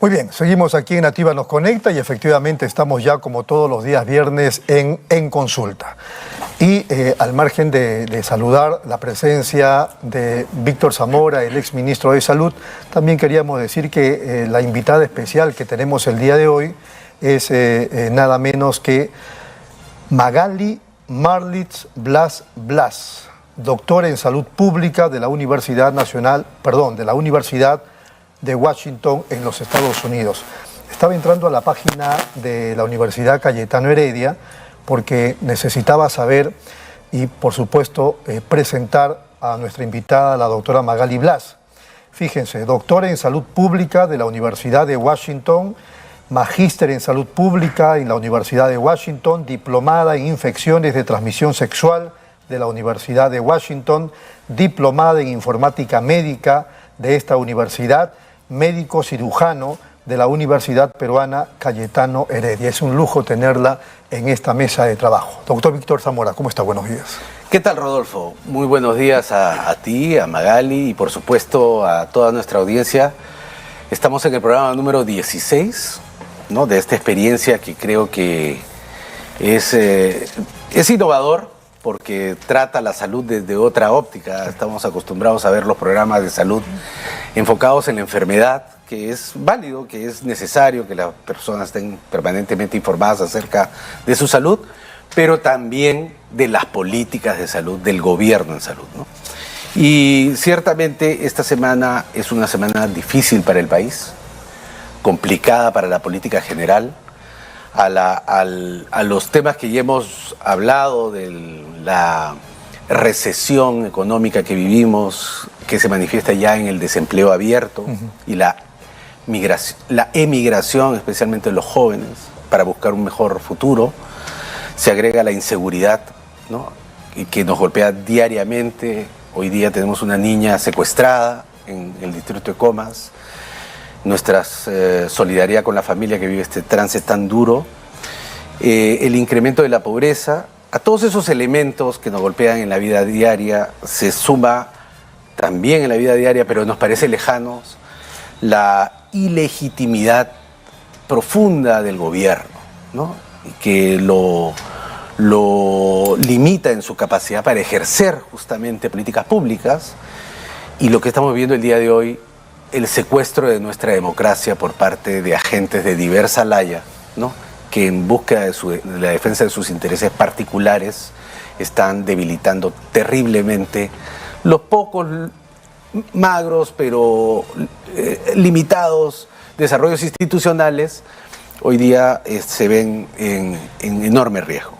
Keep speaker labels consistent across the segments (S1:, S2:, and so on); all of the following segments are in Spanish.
S1: Muy bien, seguimos aquí en Nativa Nos Conecta y efectivamente estamos ya como todos los días viernes en consulta. Y al margen de saludar la presencia de Víctor Zamora, el exministro de Salud, también queríamos decir que la invitada especial que tenemos el día de hoy es nada menos que Magali Marlitz Blas Blas, doctora en Salud Pública de la Universidad de Washington en los Estados Unidos. Estaba entrando a la página de la Universidad Cayetano Heredia porque necesitaba saber y, por supuesto, presentar a nuestra invitada, la doctora Magali Blas. Fíjense, doctora en Salud Pública de la Universidad de Washington, magíster en Salud Pública en la Universidad de Washington, diplomada en Infecciones de Transmisión Sexual de la Universidad de Washington, diplomada en Informática Médica de esta universidad, médico cirujano de la Universidad Peruana Cayetano Heredia. Es un lujo tenerla en esta mesa de trabajo. Doctor Víctor Zamora, ¿cómo está? Buenos días.
S2: ¿Qué tal, Rodolfo? Muy buenos días a ti, a Magali y por supuesto a toda nuestra audiencia. Estamos en el programa número 16, ¿no?, de esta experiencia que creo que es innovador porque trata la salud desde otra óptica. Estamos acostumbrados a ver los programas de salud enfocados en la enfermedad, que es válido, que es necesario que las personas estén permanentemente informadas acerca de su salud, pero también de las políticas de salud, del gobierno en salud, ¿no? Y ciertamente esta semana es una semana difícil para el país, complicada para la política general, a los temas que ya hemos hablado de la recesión económica que vivimos, que se manifiesta ya en el desempleo abierto y la emigración, especialmente de los jóvenes, para buscar un mejor futuro. Se agrega la inseguridad, ¿no?, y que nos golpea diariamente. Hoy día tenemos una niña secuestrada en el distrito de Comas. Nuestra solidaridad con la familia que vive este trance tan duro. El incremento de la pobreza. A todos esos elementos que nos golpean en la vida diaria se suma también en la vida diaria, pero nos parece lejanos, la ilegitimidad profunda del gobierno, ¿no?, que lo limita en su capacidad para ejercer justamente políticas públicas, y lo que estamos viendo el día de hoy, el secuestro de nuestra democracia por parte de agentes de diversa laya, ¿no?, que en búsqueda de la defensa de sus intereses particulares están debilitando terriblemente los pocos, magros, pero limitados desarrollos institucionales. Hoy día se ven en enorme riesgo.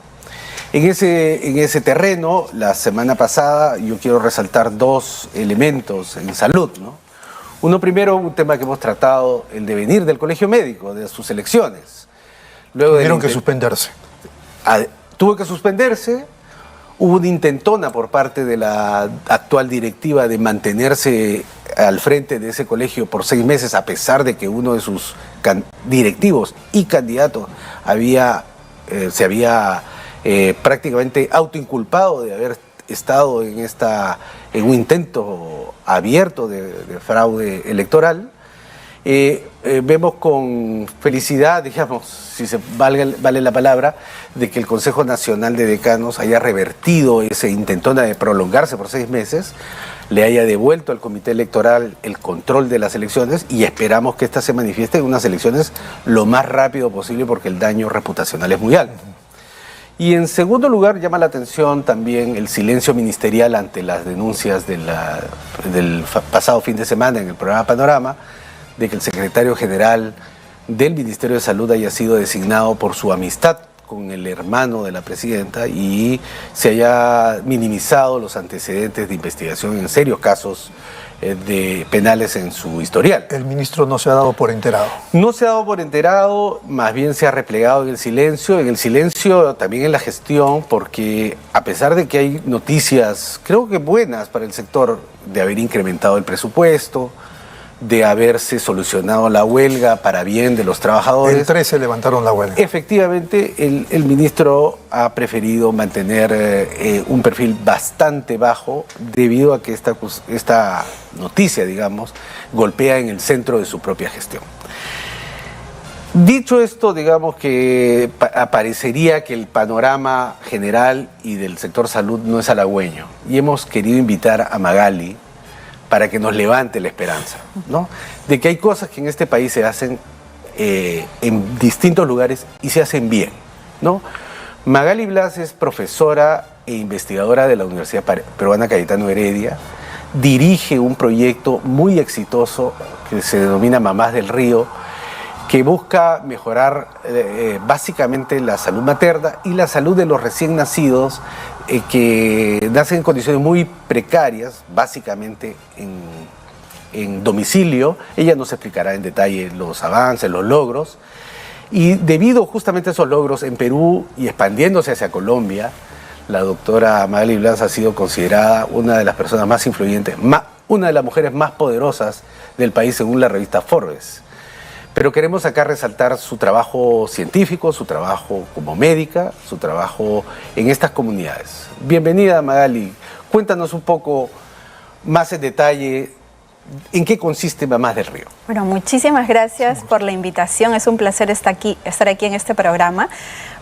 S2: En ese terreno, la semana pasada, yo quiero resaltar dos elementos en salud, ¿no? Uno primero, un tema que hemos tratado, el devenir del colegio médico, de sus elecciones. Luego
S1: tuvieron que suspenderse.
S2: Tuvo que suspenderse. Hubo una intentona por parte de la actual directiva de mantenerse al frente de ese colegio por 6 meses, a pesar de que uno de sus directivos y candidatos se había prácticamente autoinculpado de haber estado en un intento abierto de fraude electoral. Vemos con felicidad, digamos, si vale la palabra, de que el Consejo Nacional de Decanos haya revertido ese intentona de prolongarse por 6 meses, le haya devuelto al Comité Electoral el control de las elecciones, y esperamos que éstas se manifiesten en unas elecciones lo más rápido posible, porque el daño reputacional es muy alto. Y en segundo lugar, llama la atención también el silencio ministerial ante las denuncias del pasado fin de semana en el programa Panorama, de que el secretario general del Ministerio de Salud haya sido designado por su amistad con el hermano de la presidenta y se haya minimizado los antecedentes de investigación en serios casos de penales en su historial.
S1: El ministro no se ha dado por enterado.
S2: No se ha dado por enterado, más bien se ha replegado en el silencio también en la gestión, porque a pesar de que hay noticias, creo que buenas para el sector, de haber incrementado el presupuesto, de haberse solucionado la huelga para bien de los trabajadores.
S1: El 13 levantaron la huelga.
S2: Efectivamente, el ministro ha preferido mantener un perfil bastante bajo, debido a que esta noticia, digamos, golpea en el centro de su propia gestión. Dicho esto, digamos que aparecería que el panorama general y del sector salud no es halagüeño. Y hemos querido invitar a Magali para que nos levante la esperanza, ¿no? De que hay cosas que en este país se hacen en distintos lugares y se hacen bien, ¿no? Magali Blas es profesora e investigadora de la Universidad Peruana Cayetano Heredia, dirige un proyecto muy exitoso que se denomina Mamás del Río, que busca mejorar básicamente la salud materna y la salud de los recién nacidos que nacen en condiciones muy precarias, básicamente en domicilio. Ella nos explicará en detalle los avances, los logros. Y debido justamente a esos logros en Perú y expandiéndose hacia Colombia, la doctora Magali Blas ha sido considerada una de las personas más influyentes, una de las mujeres más poderosas del país según la revista Forbes. Pero queremos acá resaltar su trabajo científico, su trabajo como médica, su trabajo en estas comunidades. Bienvenida, Magali. Cuéntanos un poco más en detalle en qué consiste Mamás del Río.
S3: Bueno, muchísimas gracias por la invitación. Es un placer estar aquí en este programa.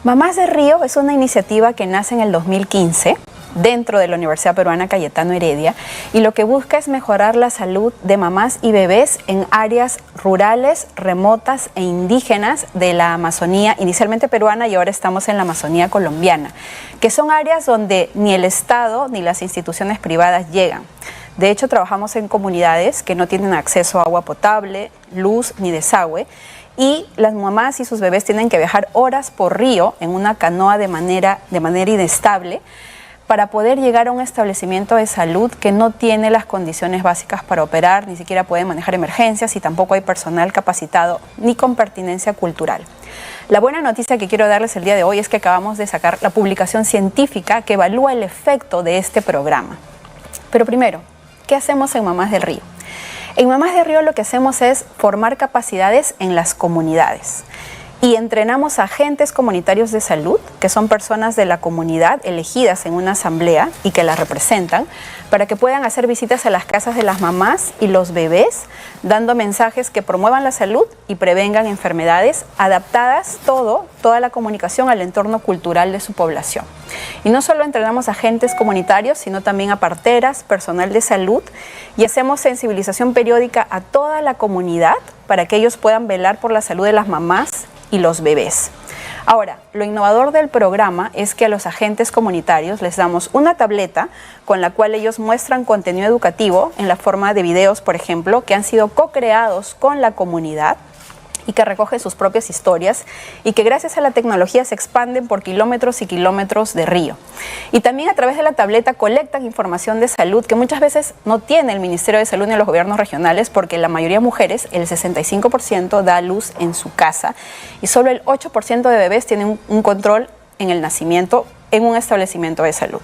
S3: Mamás del Río es una iniciativa que nace en el 2015 dentro de la Universidad Peruana Cayetano Heredia, y lo que busca es mejorar la salud de mamás y bebés en áreas rurales, remotas e indígenas de la Amazonía, inicialmente peruana y ahora estamos en la Amazonía colombiana, que son áreas donde ni el Estado ni las instituciones privadas llegan. De hecho, trabajamos en comunidades que no tienen acceso a agua potable, luz ni desagüe, y las mamás y sus bebés tienen que viajar horas por río en una canoa de manera inestable para poder llegar a un establecimiento de salud que no tiene las condiciones básicas para operar, ni siquiera puede manejar emergencias y tampoco hay personal capacitado ni con pertinencia cultural. La buena noticia que quiero darles el día de hoy es que acabamos de sacar la publicación científica que evalúa el efecto de este programa. Pero primero, ¿qué hacemos en Mamás del Río? En Mamás del Río lo que hacemos es formar capacidades en las comunidades. Y entrenamos a agentes comunitarios de salud, que son personas de la comunidad elegidas en una asamblea y que las representan, para que puedan hacer visitas a las casas de las mamás y los bebés, dando mensajes que promuevan la salud y prevengan enfermedades, adaptadas toda la comunicación al entorno cultural de su población. Y no solo entrenamos a agentes comunitarios, sino también a parteras, personal de salud, y hacemos sensibilización periódica a toda la comunidad para que ellos puedan velar por la salud de las mamás y los bebés. Ahora, lo innovador del programa es que a los agentes comunitarios les damos una tableta con la cual ellos muestran contenido educativo en la forma de videos, por ejemplo, que han sido co-creados con la comunidad y que recogen sus propias historias y que gracias a la tecnología se expanden por kilómetros y kilómetros de río. Y también a través de la tableta colectan información de salud que muchas veces no tiene el Ministerio de Salud ni los gobiernos regionales, porque la mayoría de mujeres, el 65%, da a luz en su casa y solo el 8% de bebés tienen un control en el nacimiento en un establecimiento de salud.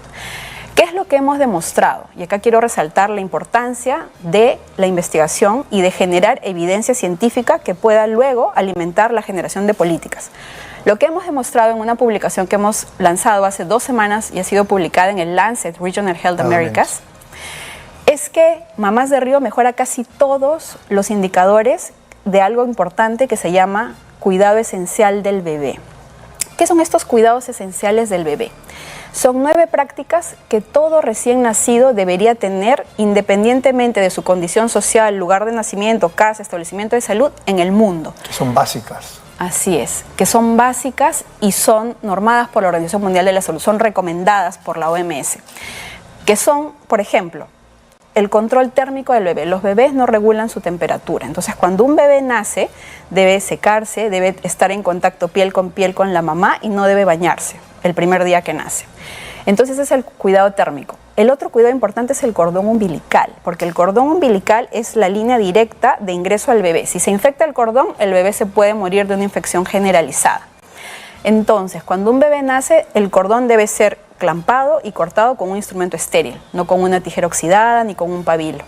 S3: ¿Qué es lo que hemos demostrado? Y acá quiero resaltar la importancia de la investigación y de generar evidencia científica que pueda luego alimentar la generación de políticas. Lo que hemos demostrado en una publicación que hemos lanzado hace 2 semanas y ha sido publicada en el Lancet Regional Health Americas, es que Mamás del Río mejora casi todos los indicadores de algo importante que se llama cuidado esencial del bebé. ¿Qué son estos cuidados esenciales del bebé? Son 9 prácticas que todo recién nacido debería tener independientemente de su condición social, lugar de nacimiento, casa, establecimiento de salud en el mundo.
S1: Que son básicas.
S3: Así es, que son básicas y son normadas por la Organización Mundial de la Salud, son recomendadas por la OMS. Que son, por ejemplo, el control térmico del bebé. Los bebés no regulan su temperatura. Entonces, cuando un bebé nace, debe secarse, debe estar en contacto piel con la mamá y no debe bañarse el primer día que nace. Entonces, es el cuidado térmico. El otro cuidado importante es el cordón umbilical, porque el cordón umbilical es la línea directa de ingreso al bebé. Si se infecta el cordón, el bebé se puede morir de una infección generalizada. Entonces, cuando un bebé nace, el cordón debe ser clampado y cortado con un instrumento estéril, no con una tijera oxidada ni con un pabilo.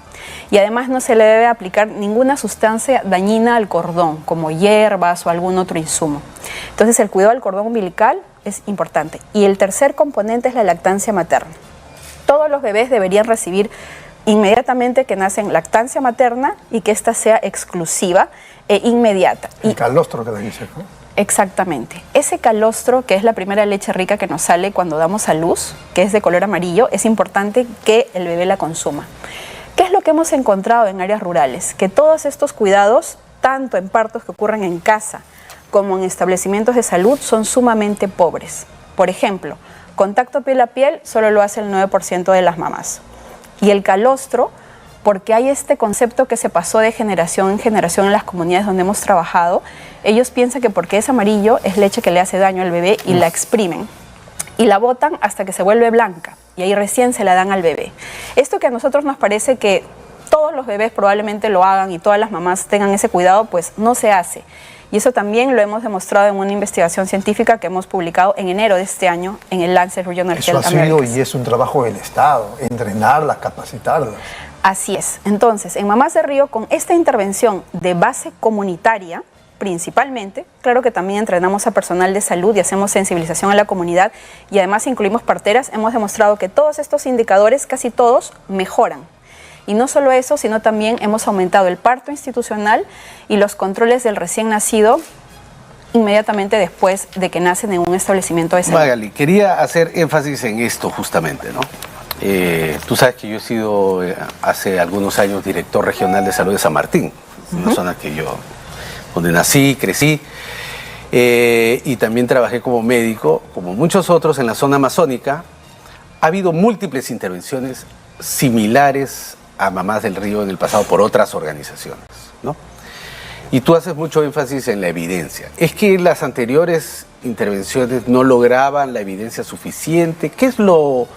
S3: Y además no se le debe aplicar ninguna sustancia dañina al cordón, como hierbas o algún otro insumo. Entonces, el cuidado del cordón umbilical es importante. Y el tercer componente es la lactancia materna. Todos los bebés deberían recibir inmediatamente que nace en lactancia materna y que ésta sea exclusiva e inmediata.
S1: El calostro que le dice, ¿no?
S3: Exactamente. Ese calostro, que es la primera leche rica que nos sale cuando damos a luz, que es de color amarillo, es importante que el bebé la consuma. ¿Qué es lo que hemos encontrado en áreas rurales? Que todos estos cuidados, tanto en partos que ocurren en casa como en establecimientos de salud, son sumamente pobres. Por ejemplo, contacto piel a piel solo lo hace el 9% de las mamás. Y el calostro, porque hay este concepto que se pasó de generación en generación en las comunidades donde hemos trabajado, ellos piensan que porque es amarillo es leche que le hace daño al bebé y la exprimen y la botan hasta que se vuelve blanca y ahí recién se la dan al bebé. Esto que a nosotros nos parece que todos los bebés probablemente lo hagan y todas las mamás tengan ese cuidado, pues no se hace. Y eso también lo hemos demostrado en una investigación científica que hemos publicado en enero de este año en el Lancet Regional Health Americas.
S1: Eso ha sido y es un trabajo del Estado, entrenarlas, capacitarlas.
S3: Así es. Entonces, en Mamás de Río, con esta intervención de base comunitaria, principalmente, claro que también entrenamos a personal de salud y hacemos sensibilización a la comunidad y además incluimos parteras, hemos demostrado que todos estos indicadores, casi todos, mejoran. Y no solo eso, sino también hemos aumentado el parto institucional y los controles del recién nacido inmediatamente después de que nacen en un establecimiento de salud.
S2: Magali, quería hacer énfasis en esto justamente, ¿no? Tú sabes que yo he sido hace algunos años director regional de salud de San Martín, una zona donde nací, crecí, y también trabajé como médico, como muchos otros en la zona amazónica. Ha habido múltiples intervenciones similares a Mamás del Río en el pasado por otras organizaciones, ¿no? Y tú haces mucho énfasis en la evidencia. ¿Es que las anteriores intervenciones no lograban la evidencia suficiente? ¿Qué es lo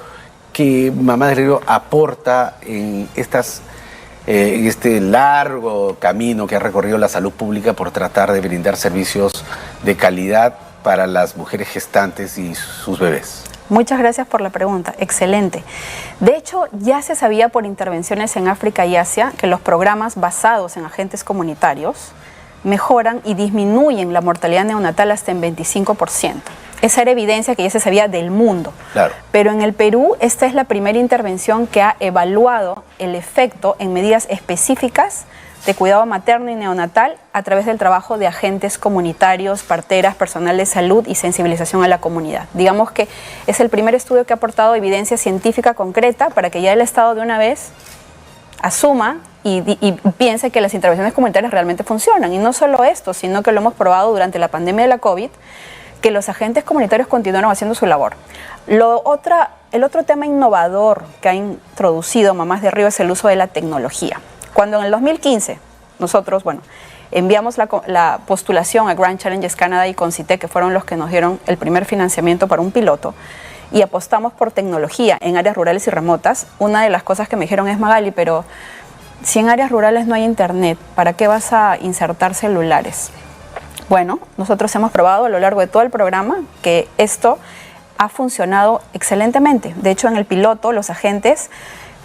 S2: que Mamás del Río aporta en este largo camino que ha recorrido la salud pública por tratar de brindar servicios de calidad para las mujeres gestantes y sus bebés?
S3: Muchas gracias por la pregunta, excelente. De hecho, ya se sabía por intervenciones en África y Asia que los programas basados en agentes comunitarios mejoran y disminuyen la mortalidad neonatal hasta en 25%. Esa era evidencia que ya se sabía del mundo.
S2: Claro.
S3: Pero en el Perú, esta es la primera intervención que ha evaluado el efecto en medidas específicas de cuidado materno y neonatal a través del trabajo de agentes comunitarios, parteras, personal de salud y sensibilización a la comunidad. Digamos que es el primer estudio que ha aportado evidencia científica concreta para que ya el Estado de una vez asuma y piense que las intervenciones comunitarias realmente funcionan. Y no solo esto, sino que lo hemos probado durante la pandemia de la COVID, que los agentes comunitarios continuaron haciendo su labor. El otro tema innovador que ha introducido Mamás de Río es el uso de la tecnología. Cuando en el 2015 nosotros, enviamos la postulación a Grand Challenges Canada y Concité, que fueron los que nos dieron el primer financiamiento para un piloto, y apostamos por tecnología en áreas rurales y remotas, una de las cosas que me dijeron es: Magali, pero si en áreas rurales no hay internet, ¿para qué vas a insertar celulares? Bueno, nosotros hemos probado a lo largo de todo el programa que esto ha funcionado excelentemente. De hecho, en el piloto los agentes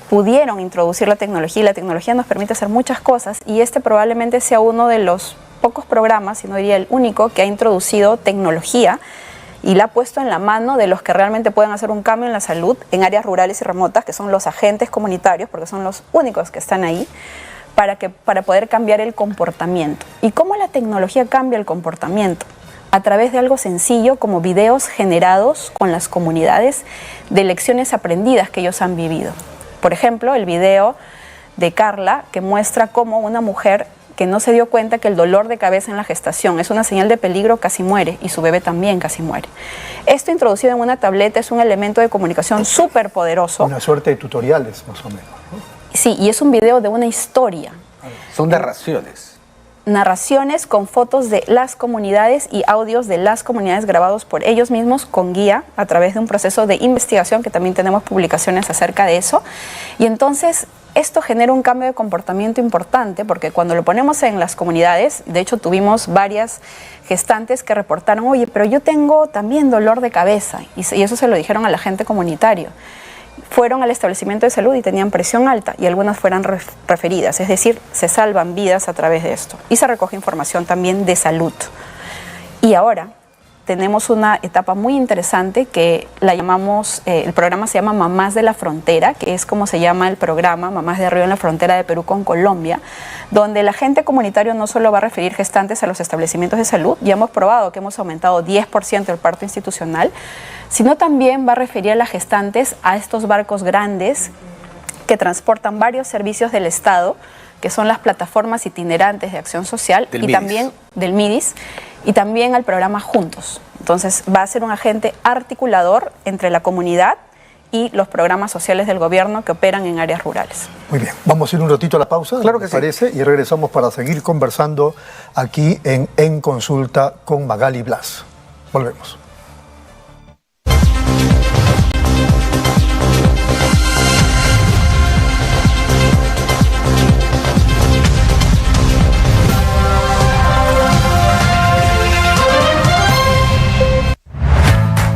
S3: pudieron introducir la tecnología y la tecnología nos permite hacer muchas cosas y este probablemente sea uno de los pocos programas, si no diría el único, que ha introducido tecnología y la ha puesto en la mano de los que realmente pueden hacer un cambio en la salud en áreas rurales y remotas, que son los agentes comunitarios, porque son los únicos que están ahí, para poder cambiar el comportamiento. ¿Y cómo la tecnología cambia el comportamiento? A través de algo sencillo como videos generados con las comunidades de lecciones aprendidas que ellos han vivido. Por ejemplo, el video de Carla que muestra cómo una mujer que no se dio cuenta que el dolor de cabeza en la gestación es una señal de peligro casi muere y su bebé también casi muere. Esto introducido en una tableta es un elemento de comunicación súper poderoso.
S1: Una suerte de tutoriales, más o menos, ¿no?
S3: Sí, y es un video de una historia.
S2: Son narraciones.
S3: Narraciones con fotos de las comunidades y audios de las comunidades grabados por ellos mismos con guía a través de un proceso de investigación que también tenemos publicaciones acerca de eso. Y entonces esto genera un cambio de comportamiento importante porque cuando lo ponemos en las comunidades, de hecho tuvimos varias gestantes que reportaron: oye, pero yo tengo también dolor de cabeza, y eso se lo dijeron al agente comunitario. Fueron al establecimiento de salud y tenían presión alta y algunas fueron referidas, es decir, se salvan vidas a través de esto y se recoge información también de salud. Y ahora tenemos una etapa muy interesante que la llamamos, el programa se llama Mamás de la Frontera, que es como se llama el programa, Mamás de Río en la frontera de Perú con Colombia, donde el agente comunitario no solo va a referir gestantes a los establecimientos de salud, ya hemos probado que hemos aumentado 10% el parto institucional, sino también va a referir a las gestantes a estos barcos grandes que transportan varios servicios del Estado, que son las plataformas itinerantes de acción social también del MIDIS, y también al programa Juntos. Entonces va a ser un agente articulador entre la comunidad y los programas sociales del gobierno que operan en áreas rurales.
S1: Muy bien, vamos a ir un ratito a la pausa,
S2: claro que
S1: ¿me parece? Y regresamos para seguir conversando aquí en Consulta con Magali Blas. Volvemos.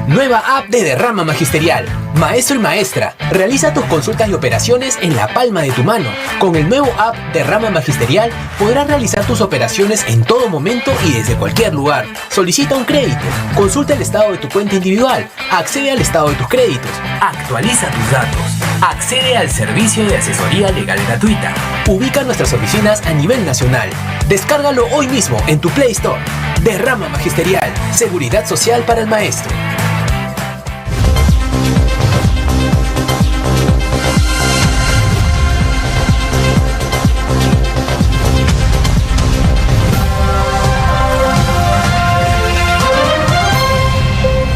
S4: Nueva app de Derrama Magisterial. Maestro y maestra, realiza tus consultas y operaciones en la palma de tu mano. Con el nuevo app Derrama Magisterial podrás realizar tus operaciones en todo momento y desde cualquier lugar. Solicita un crédito, consulta el estado de tu cuenta individual, accede al estado de tus créditos, actualiza tus datos, accede al servicio de asesoría legal gratuita. Ubica nuestras oficinas a nivel nacional. Descárgalo hoy mismo en tu Play Store. Derrama Magisterial, seguridad social para el maestro.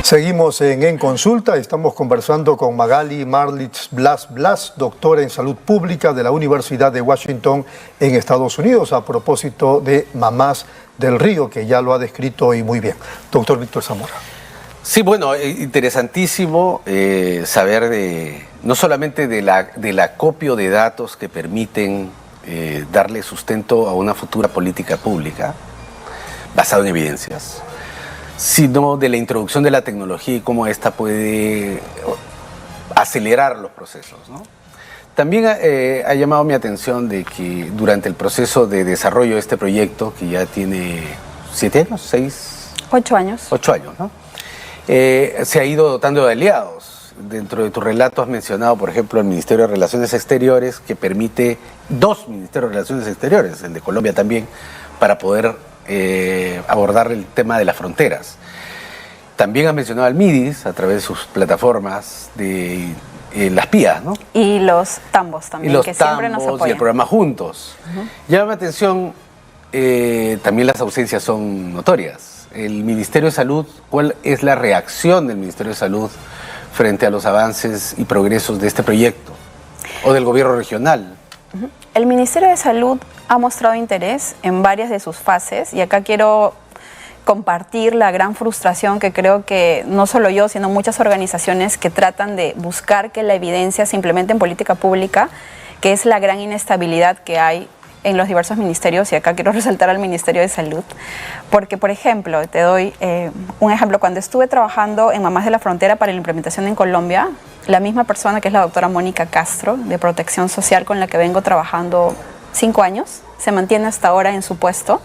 S1: Seguimos en Consulta, estamos conversando con Magali Marlich Blas, doctora en Salud Pública de la Universidad de Washington en Estados Unidos, a propósito de Mamás del Río, que ya lo ha descrito y muy bien. Doctor Víctor Zamora.
S2: Sí, bueno, interesantísimo saber no solamente del acopio de datos que permiten darle sustento a una futura política pública basada en evidencias, sino de la introducción de la tecnología y cómo ésta puede acelerar los procesos, ¿no? También ha llamado mi atención de que durante el proceso de desarrollo de este proyecto, que ya tiene 7 años, 6...
S3: 8 años.
S2: 8 años, ¿no? Se ha ido dotando de aliados. Dentro de tu relato has mencionado, por ejemplo, el Ministerio de Relaciones Exteriores, que permite 2 Ministerios de Relaciones Exteriores, el de Colombia también, para poder abordar el tema de las fronteras. También has mencionado al MIDIS a través de sus plataformas de las PIAs, ¿no?
S3: Y los tambos también,
S2: y los
S3: que siempre nos
S2: tambos
S3: apoyan.
S2: Y el programa Juntos. Llama la atención, también las ausencias son notorias. El Ministerio de Salud, ¿cuál es la reacción del Ministerio de Salud frente a los avances y progresos de este proyecto? ¿O del gobierno regional?
S3: El Ministerio de Salud ha mostrado interés en varias de sus fases, y acá quiero compartir la gran frustración que creo que no solo yo, sino muchas organizaciones que tratan de buscar que la evidencia se implemente en política pública, que es la gran inestabilidad que hay en los diversos ministerios, y acá quiero resaltar al Ministerio de Salud, porque, por ejemplo, te doy un ejemplo. Cuando estuve trabajando en Mamás de la Frontera para la implementación en Colombia, la misma persona, que es la doctora Mónica Castro, de Protección Social, con la que vengo trabajando 5 años, se mantiene hasta ahora en su puesto,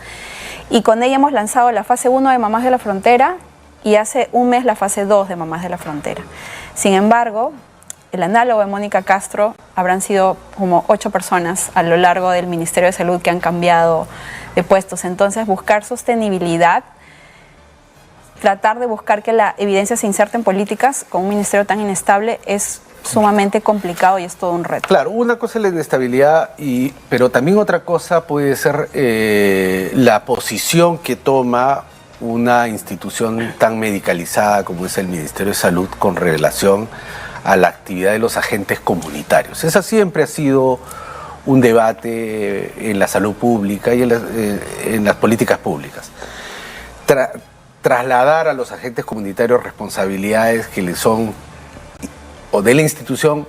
S3: y con ella hemos lanzado la fase 1 de Mamás de la Frontera y hace un mes la fase 2 de Mamás de la Frontera. Sin embargo, el análogo de Mónica Castro habrán sido como 8 personas a lo largo del Ministerio de Salud que han cambiado de puestos. Entonces, buscar sostenibilidad, tratar de buscar que la evidencia se inserte en políticas con un ministerio tan inestable es sumamente complicado y es todo un reto.
S2: Claro, una cosa es la inestabilidad, pero también otra cosa puede ser la posición que toma una institución tan medicalizada como es el Ministerio de Salud con relación a la actividad de los agentes comunitarios. Esa siempre ha sido un debate en la salud pública y en las políticas públicas. Trasladar a los agentes comunitarios responsabilidades que les son o de la institución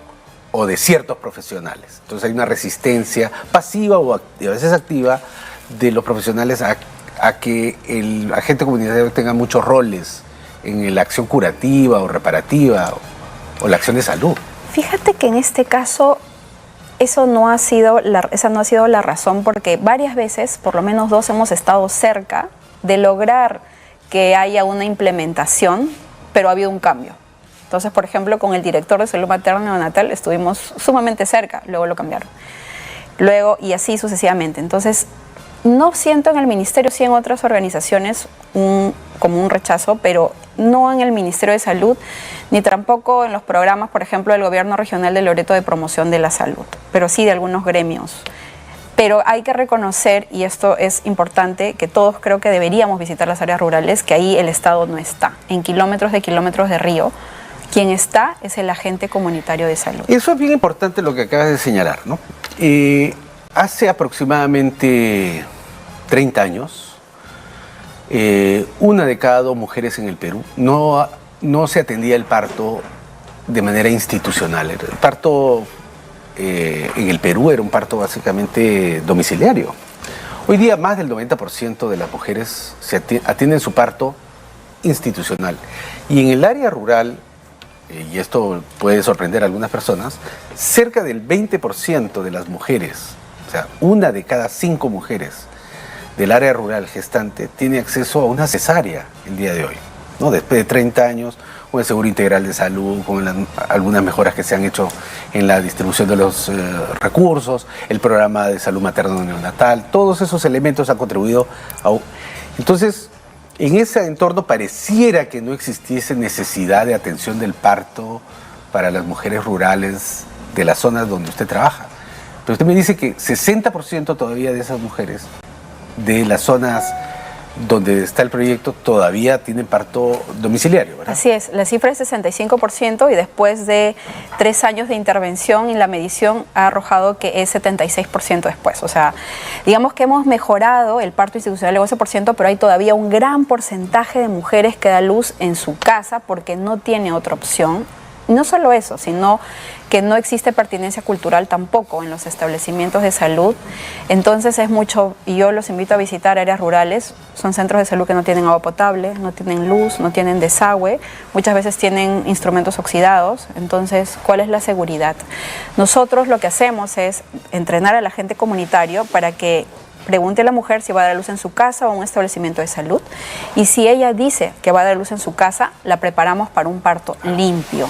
S2: o de ciertos profesionales. Entonces hay una resistencia pasiva o a veces activa de los profesionales a que el agente comunitario tenga muchos roles en la acción curativa o reparativa o la acción de salud.
S3: Fíjate que en este caso esa no ha sido la razón, porque varias veces, por lo menos 2, hemos estado cerca de lograr que haya una implementación, pero ha habido un cambio. Entonces, por ejemplo, con el director de salud materna y neonatal estuvimos sumamente cerca, luego lo cambiaron. Luego, y así sucesivamente. Entonces, no siento en el ministerio, sí en otras organizaciones, como un rechazo, pero no en el Ministerio de Salud, ni tampoco en los programas, por ejemplo, del Gobierno Regional de Loreto de promoción de la salud, pero sí de algunos gremios. Pero hay que reconocer, y esto es importante, que todos creo que deberíamos visitar las áreas rurales, que ahí el Estado no está. En kilómetros de río, quien está es el agente comunitario de salud.
S2: Eso es bien importante lo que acabas de señalar, ¿no? Hace aproximadamente 30 años, una de cada 2 mujeres en el Perú no se atendía el parto de manera institucional. El parto en el Perú era un parto básicamente domiciliario. Hoy día más del 90% de las mujeres atienden su parto institucional. Y en el área rural, y esto puede sorprender a algunas personas, cerca del 20% de las mujeres, o sea, una de cada 5 mujeres del área rural gestante tiene acceso a una cesárea el día de hoy, ¿no? Después de 30 años, con el Seguro Integral de Salud, con algunas mejoras que se han hecho en la distribución de los recursos, el programa de salud materno-neonatal, todos esos elementos han contribuido a... Entonces, en ese entorno pareciera que no existiese necesidad de atención del parto para las mujeres rurales de las zonas donde usted trabaja. Pero usted me dice que 60% todavía de esas mujeres de las zonas donde está el proyecto todavía tienen parto domiciliario, ¿verdad?
S3: Así es, la cifra es 65% y después de 3 años de intervención y la medición ha arrojado que es 76% después. O sea, digamos que hemos mejorado el parto institucional en 11%, pero hay todavía un gran porcentaje de mujeres que da luz en su casa porque no tiene otra opción. No solo eso, sino que no existe pertinencia cultural tampoco en los establecimientos de salud. Entonces es mucho, y yo los invito a visitar áreas rurales, son centros de salud que no tienen agua potable, no tienen luz, no tienen desagüe, muchas veces tienen instrumentos oxidados. Entonces, ¿cuál es la seguridad? Nosotros lo que hacemos es entrenar al agente comunitario para que pregunte a la mujer si va a dar a luz en su casa o en un establecimiento de salud, y si ella dice que va a dar a luz en su casa, la preparamos para un parto limpio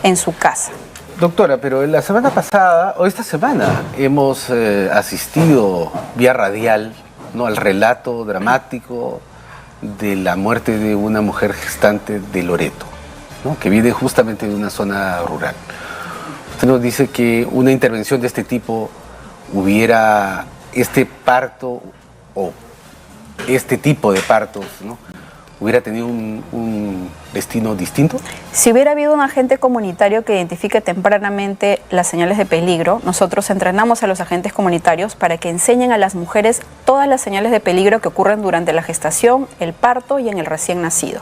S3: en su casa.
S2: Doctora, pero la semana pasada, o esta semana, hemos asistido vía radial, ¿no?, al relato dramático de la muerte de una mujer gestante de Loreto, ¿no?, que viene justamente de una zona rural. Usted nos dice que una intervención de este tipo hubiera... este parto o este tipo de partos, ¿no?, hubiera tenido un destino distinto.
S3: Si hubiera habido un agente comunitario que identifique tempranamente las señales de peligro, nosotros entrenamos a los agentes comunitarios para que enseñen a las mujeres todas las señales de peligro que ocurren durante la gestación, el parto y en el recién nacido.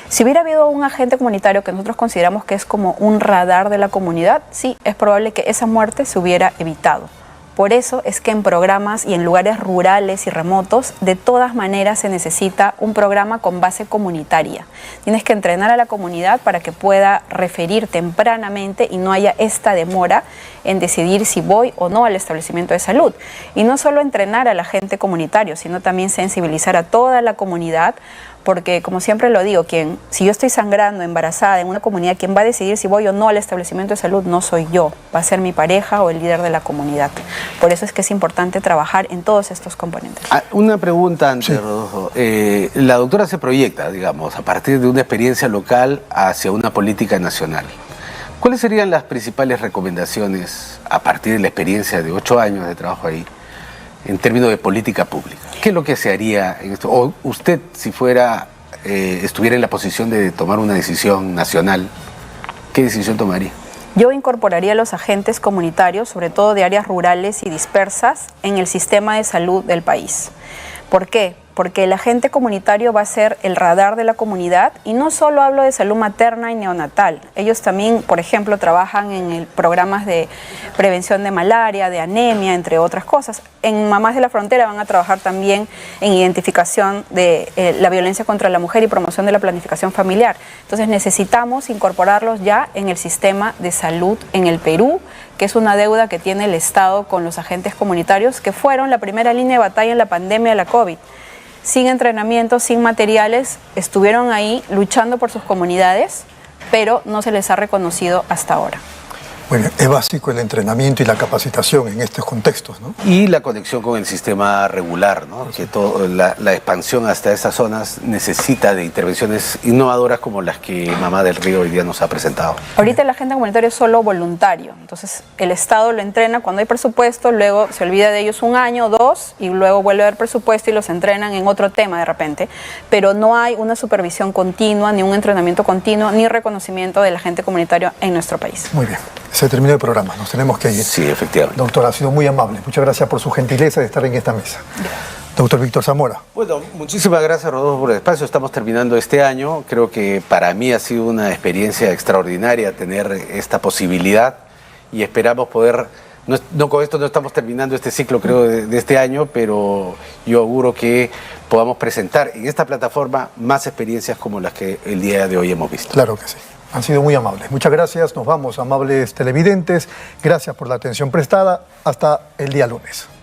S3: Si hubiera habido un agente comunitario que nosotros consideramos que es como un radar de la comunidad, sí, es probable que esa muerte se hubiera evitado. Por eso es que en programas y en lugares rurales y remotos, de todas maneras se necesita un programa con base comunitaria. Tienes que entrenar a la comunidad para que pueda referir tempranamente y no haya esta demora en decidir si voy o no al establecimiento de salud. Y no solo entrenar al agente comunitario, sino también sensibilizar a toda la comunidad, porque como siempre lo digo, si yo estoy sangrando, embarazada en una comunidad, quien va a decidir si voy o no al establecimiento de salud no soy yo, va a ser mi pareja o el líder de la comunidad. Por eso es que es importante trabajar en todos estos componentes.
S2: Una pregunta antes,
S1: sí.
S2: Rodolfo. La doctora se proyecta, digamos, a partir de una experiencia local hacia una política nacional. ¿Cuáles serían las principales recomendaciones a partir de la experiencia de 8 años de trabajo ahí, en términos de política pública? ¿Qué es lo que se haría en esto? O usted, si estuviera en la posición de tomar una decisión nacional, ¿qué decisión tomaría?
S3: Yo incorporaría a los agentes comunitarios, sobre todo de áreas rurales y dispersas, en el sistema de salud del país. ¿Por qué? Porque el agente comunitario va a ser el radar de la comunidad, y no solo hablo de salud materna y neonatal. Ellos también, por ejemplo, trabajan en programas de prevención de malaria, de anemia, entre otras cosas. En Mamás de la Frontera van a trabajar también en identificación de la violencia contra la mujer y promoción de la planificación familiar. Entonces necesitamos incorporarlos ya en el sistema de salud en el Perú, que es una deuda que tiene el Estado con los agentes comunitarios, que fueron la primera línea de batalla en la pandemia de la COVID. sin entrenamiento, sin materiales, estuvieron ahí luchando por sus comunidades, pero no se les ha reconocido hasta ahora.
S1: Bueno, es básico el entrenamiento y la capacitación en estos contextos, ¿no?
S2: Y la conexión con el sistema regular, ¿no? Que la expansión hasta esas zonas necesita de intervenciones innovadoras como las que Mamá del Río hoy día nos ha presentado.
S3: Ahorita el agente comunitario es solo voluntario, entonces el Estado lo entrena cuando hay presupuesto, luego se olvida de ellos un año, 2, y luego vuelve a haber presupuesto y los entrenan en otro tema de repente, pero no hay una supervisión continua, ni un entrenamiento continuo, ni reconocimiento del agente comunitario en nuestro país.
S1: Muy bien. Se terminó el programa, nos tenemos que ir.
S2: Sí, efectivamente.
S1: Doctor, ha sido muy amable. Muchas gracias por su gentileza de estar en esta mesa. Doctor Víctor Zamora.
S2: Bueno, muchísimas gracias, Rodolfo, por el espacio. Estamos terminando este año. Creo que para mí ha sido una experiencia extraordinaria tener esta posibilidad y esperamos poder... No, con esto no estamos terminando este ciclo, creo, de este año, pero yo auguro que podamos presentar en esta plataforma más experiencias como las que el día de hoy hemos visto.
S1: Claro que sí. Han sido muy amables. Muchas gracias. Nos vamos, amables televidentes. Gracias por la atención prestada. Hasta el día lunes.